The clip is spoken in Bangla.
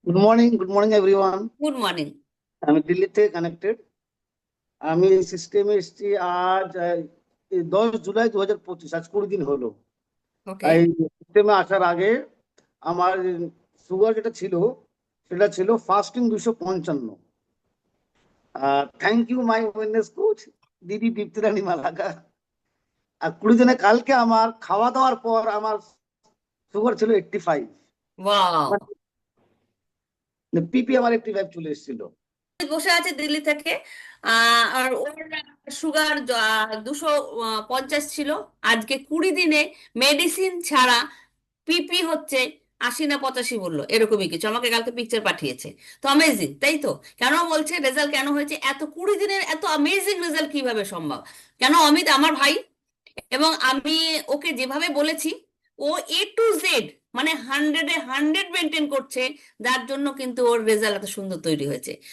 Good morning everyone. Good morning. আমি দিল্লি থেকে কানেক্টেড। আমি সিস্টেমে এসেছি আজ 10 জুলাই 2025, আজ 20 দিন হলো। ওকে। এই সিস্টেমে আসার আগে আমার সুগার যেটা ছিল সেটা ছিল fasting 255। Thank you my wellness coach দিদি দীপ্তি রানী মালাকা। আর 20 দিনে কালকে আমার খাওয়া দাওয়ার পর আমার সুগার ছিল 85। ওয়াও। মানে পিপি আমার 85 চলে এসেছিল। বসে আছে দিল্লি থেকে। আর ওর সুগার 250 ছিল। আজকে 20 দিনে মেডিসিন ছাড়া পিপি হচ্ছে 80 না 85 বললো, এরকমই কিছু আমাকে কালকে পিকচার পাঠিয়েছে। তো অ্যামেজিং, তাই তো? কেন বলছে রেজাল্ট কেন হয়েছে, এত 20 দিনের এত অ্যামেজিং রেজাল্ট কিভাবে সম্ভব? কেন অমিত আমার ভাই, এবং আমি ওকে যেভাবে বলেছি ও A to Z, মানে 100-এ 100 মেনটেন করছে, যার জন্য কিন্তু ওর রেজাল্ট এত সুন্দর তৈরি হয়েছে।